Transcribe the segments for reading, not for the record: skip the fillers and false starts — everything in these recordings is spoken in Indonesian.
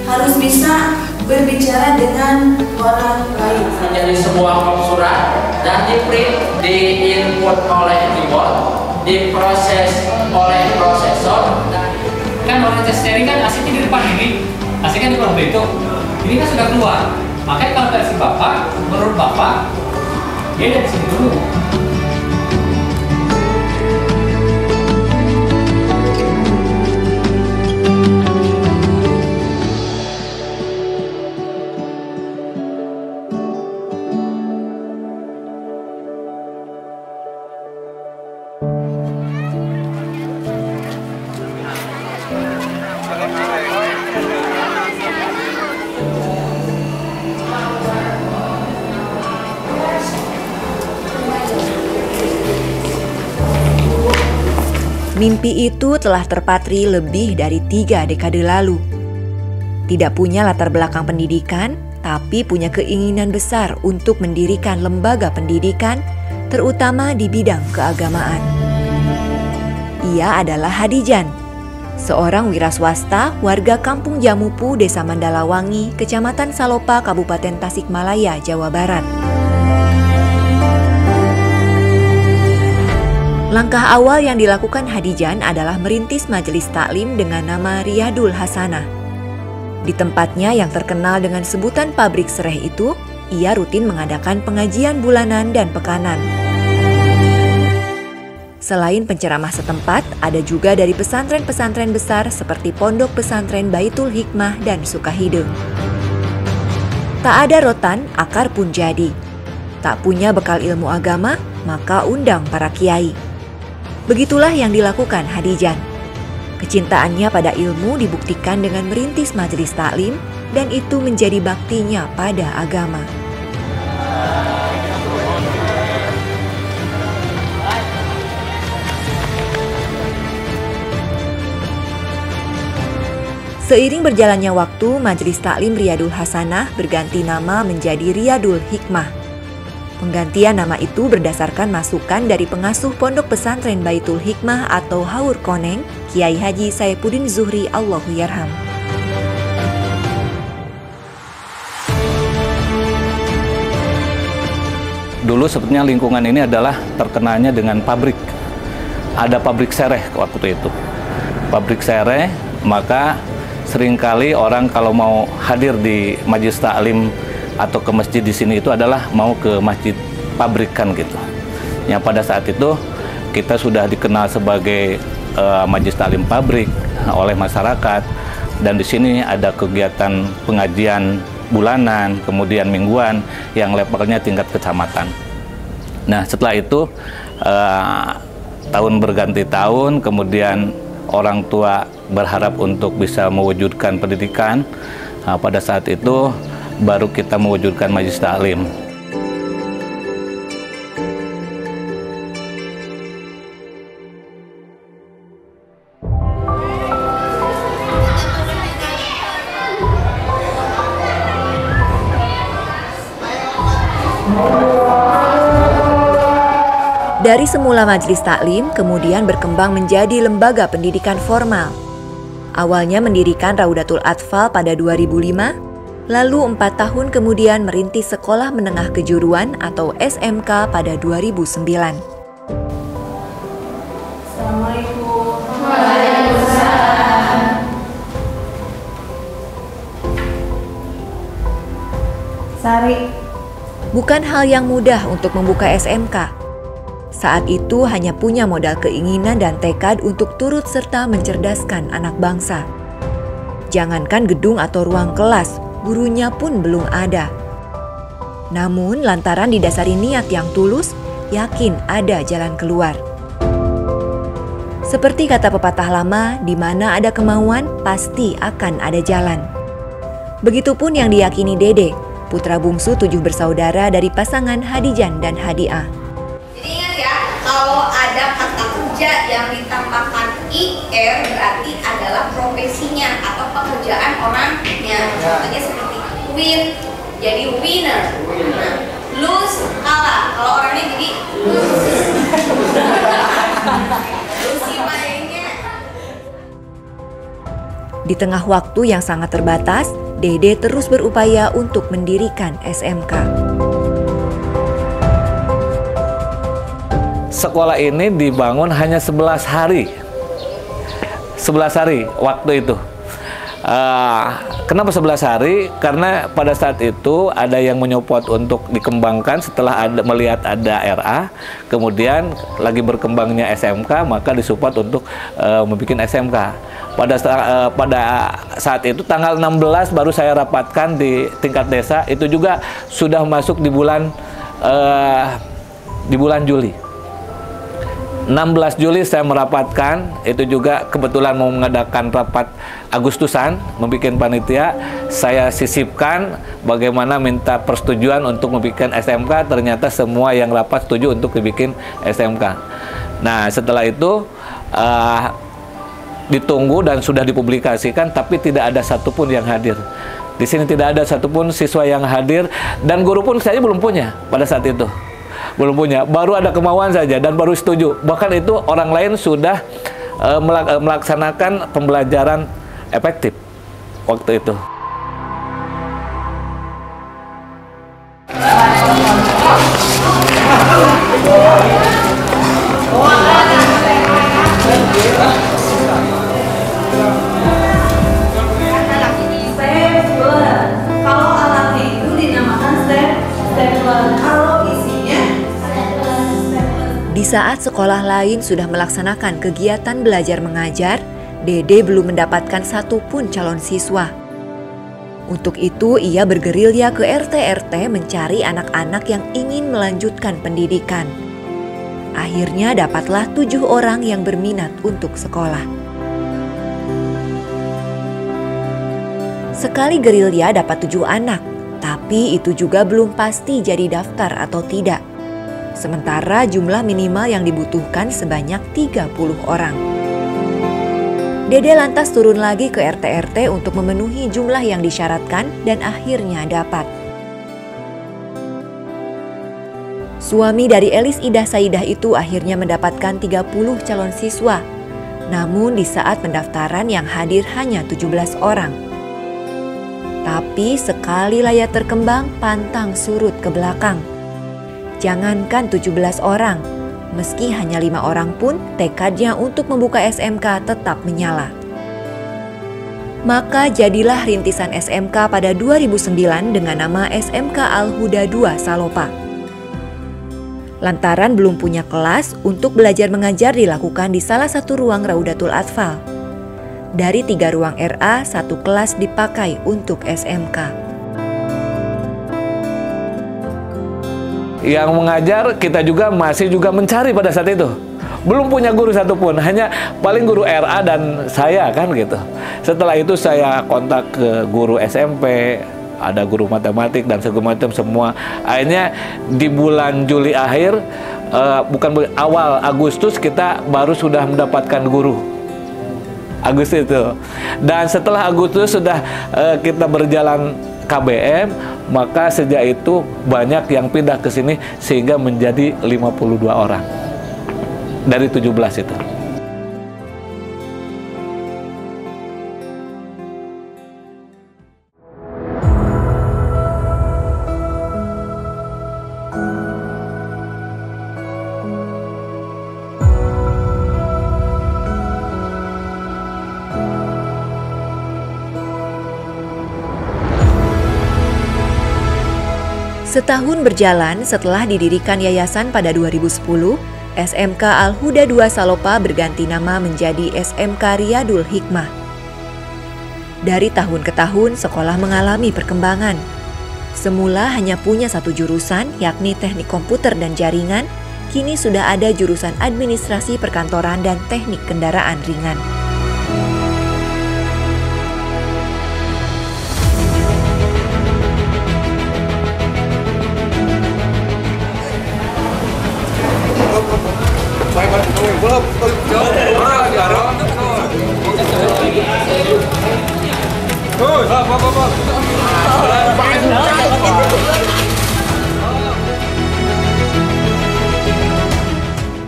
Harus bisa berbicara dengan orang lain. Menjadi sebuah surat dan di-print, di-input oleh keyboard, diproses oleh prosesor. Kan orientasi sharing kan asiknya di depan ini, asiknya di bawah itu. Ini kan sudah keluar. Makanya kalau versi Bapak, menurut Bapak, dia dari sini dulu. Mimpi itu telah terpatri lebih dari 3 dekade lalu. Tidak punya latar belakang pendidikan, tapi punya keinginan besar untuk mendirikan lembaga pendidikan, terutama di bidang keagamaan. Ia adalah Hadijan, seorang wiraswasta warga Kampung Jamupu, Desa Mandalawangi, Kecamatan Salopa, Kabupaten Tasikmalaya, Jawa Barat. Langkah awal yang dilakukan Hadijan adalah merintis majelis taklim dengan nama Riyadul Hasanah. Di tempatnya yang terkenal dengan sebutan pabrik sereh itu, ia rutin mengadakan pengajian bulanan dan pekanan. Selain penceramah setempat, ada juga dari pesantren-pesantren besar seperti Pondok Pesantren Baitul Hikmah dan Sukahideng. Tak ada rotan, akar pun jadi. Tak punya bekal ilmu agama, maka undang para kiai. Begitulah yang dilakukan Hadijan. Kecintaannya pada ilmu dibuktikan dengan merintis majelis taklim, dan itu menjadi baktinya pada agama. Seiring berjalannya waktu, majelis taklim Riyadul Hasanah berganti nama menjadi Riyadul Hikmah. Penggantian nama itu berdasarkan masukan dari pengasuh Pondok Pesantren Baitul Hikmah atau Haur Koneng, Kiai Haji Saifuddin Zuhri Allahyarham. Dulu sebetulnya lingkungan ini adalah terkenalnya dengan pabrik. Ada pabrik sereh waktu itu. Pabrik sereh, maka seringkali orang kalau mau hadir di majelis taklim atau ke masjid di sini itu adalah mau ke masjid pabrikan gitu. Yang pada saat itu kita sudah dikenal sebagai majelis taklim pabrik oleh masyarakat, dan di sini ada kegiatan pengajian bulanan, kemudian mingguan yang levelnya tingkat kecamatan. Nah, setelah itu tahun berganti tahun, kemudian orang tua berharap untuk bisa mewujudkan pendidikan. Pada saat itu baru kita mewujudkan majelis taklim. Dari semula majelis taklim, kemudian berkembang menjadi lembaga pendidikan formal. Awalnya mendirikan Raudatul Atfal pada 2005, lalu 4 tahun kemudian merintis Sekolah Menengah Kejuruan atau SMK pada 2009. Assalamualaikum. Waalaikumsalam. Sari. Bukan hal yang mudah untuk membuka SMK. Saat itu hanya punya modal keinginan dan tekad untuk turut serta mencerdaskan anak bangsa. Jangankan gedung atau ruang kelas, gurunya pun belum ada. Namun lantaran didasari niat yang tulus, yakin ada jalan keluar. Seperti kata pepatah lama, di mana ada kemauan, pasti akan ada jalan. Begitupun yang diyakini Dede, putra bungsu 7 bersaudara dari pasangan Hadijan dan Hadiah. Jadi ingat ya, kalau ada kata kerja yang ditambahkan IR berarti adalah profesinya atau pekerjaan orangnya. Contohnya seperti win, jadi winner. Nah, lose, kalah. Kalau orangnya jadi lose. Di tengah waktu yang sangat terbatas, Dede terus berupaya untuk mendirikan SMK. Sekolah ini dibangun hanya 11 hari. 11 hari waktu itu. Kenapa 11 hari? Karena pada saat itu ada yang menyupport untuk dikembangkan setelah melihat ada RA, kemudian lagi berkembangnya SMK, maka disupport untuk membuat SMK. Pada saat itu tanggal 16 baru saya rapatkan di tingkat desa, itu juga sudah masuk di bulan Juli. 16 Juli saya merapatkan, itu juga kebetulan mau mengadakan rapat Agustusan, membuat panitia, saya sisipkan bagaimana minta persetujuan untuk membuat SMK, ternyata semua yang rapat setuju untuk dibikin SMK. Nah setelah itu ditunggu dan sudah dipublikasikan, tapi tidak ada satupun yang hadir. Di sini tidak ada satupun siswa yang hadir, dan guru pun saya belum punya pada saat itu. Belum punya, baru ada kemauan saja dan baru setuju. Bahkan itu orang lain sudah melaksanakan pembelajaran efektif waktu itu. Kalau alatnya itu dinamakan stapler. Kalau isinya Di saat sekolah lain sudah melaksanakan kegiatan belajar mengajar, Dede belum mendapatkan satupun calon siswa. Untuk itu ia bergerilya ke RT-RT mencari anak-anak yang ingin melanjutkan pendidikan. Akhirnya dapatlah 7 orang yang berminat untuk sekolah. Sekali gerilya dapat 7 anak, tapi itu juga belum pasti jadi daftar atau tidak. Sementara jumlah minimal yang dibutuhkan sebanyak 30 orang. Dede lantas turun lagi ke RT-RT untuk memenuhi jumlah yang disyaratkan dan akhirnya dapat. Suami dari Elis Idah Saidah itu akhirnya mendapatkan 30 calon siswa. Namun di saat pendaftaran yang hadir hanya 17 orang. Tapi sekali layar terkembang, pantang surut ke belakang. Jangankan 17 orang, meski hanya 5 orang pun tekadnya untuk membuka SMK tetap menyala. Maka jadilah rintisan SMK pada 2009 dengan nama SMK Al-Huda II Salopa. Lantaran belum punya kelas, untuk belajar mengajar dilakukan di salah satu ruang Raudatul Atfal. Dari 3 ruang RA, 1 kelas dipakai untuk SMK. Yang mengajar kita juga masih mencari pada saat itu. Belum punya guru satupun, hanya paling guru RA dan saya kan gitu. Setelah itu saya kontak ke guru SMP, ada guru matematik dan segala macam semua. Akhirnya di bulan Juli akhir, awal Agustus kita baru sudah mendapatkan guru. Agustus itu. Dan setelah Agustus sudah kita berjalan KBM, maka sejak itu banyak yang pindah ke sini sehingga menjadi 52 orang dari 17 itu. Setahun berjalan setelah didirikan yayasan pada 2010, SMK Al-Huda II Salopa berganti nama menjadi SMK Riyadul Hikmah. Dari tahun ke tahun, sekolah mengalami perkembangan. Semula hanya punya 1 jurusan, yakni Teknik Komputer dan Jaringan, kini sudah ada jurusan administrasi perkantoran dan teknik kendaraan ringan.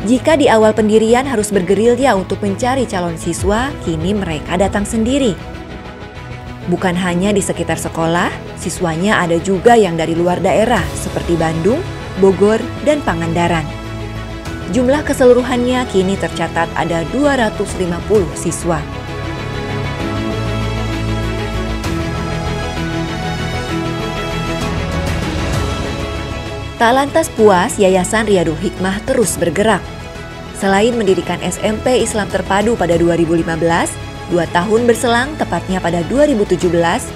Jika di awal pendirian harus bergerilya untuk mencari calon siswa, kini mereka datang sendiri. Bukan hanya di sekitar sekolah, siswanya ada juga yang dari luar daerah seperti Bandung, Bogor, dan Pangandaran. Jumlah keseluruhannya kini tercatat ada 250 siswa. Tak lantas puas, Yayasan Riyadul Hikmah terus bergerak. Selain mendirikan SMP Islam Terpadu pada 2015, 2 tahun berselang tepatnya pada 2017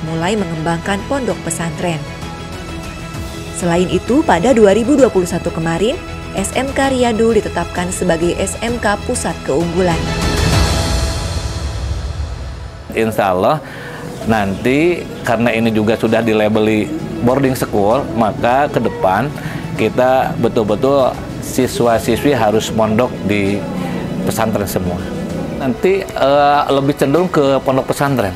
mulai mengembangkan pondok pesantren. Selain itu, pada 2021 kemarin, SMK Riyadul ditetapkan sebagai SMK Pusat Keunggulan. Insya Allah nanti karena ini juga sudah dilabeli boarding school, maka ke depan kita betul-betul siswa-siswi harus mondok di pesantren semua. Nanti lebih cenderung ke pondok pesantren.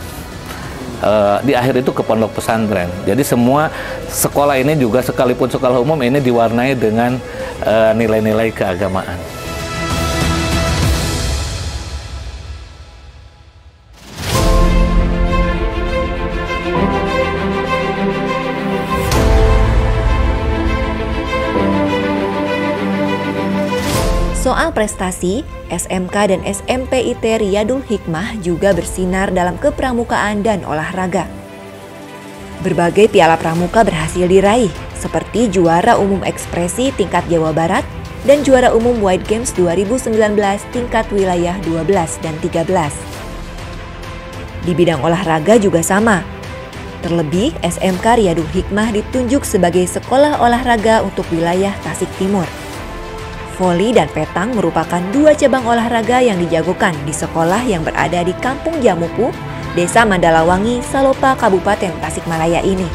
Di akhir itu ke pondok pesantren. Jadi semua sekolah ini juga sekalipun sekolah umum ini diwarnai dengan nilai-nilai keagamaan. Soal prestasi, SMK dan SMP IT Riyadul Hikmah juga bersinar dalam kepramukaan dan olahraga. Berbagai piala pramuka berhasil diraih, seperti juara umum ekspresi tingkat Jawa Barat dan juara umum White Games 2019 tingkat wilayah 12 dan 13. Di bidang olahraga juga sama. Terlebih, SMK Riyadul Hikmah ditunjuk sebagai sekolah olahraga untuk wilayah Tasik Timur. Voli dan petang merupakan 2 cabang olahraga yang dijagokan di sekolah yang berada di Kampung Jamupu, Desa Mandalawangi, Salopa, Kabupaten Tasikmalaya ini.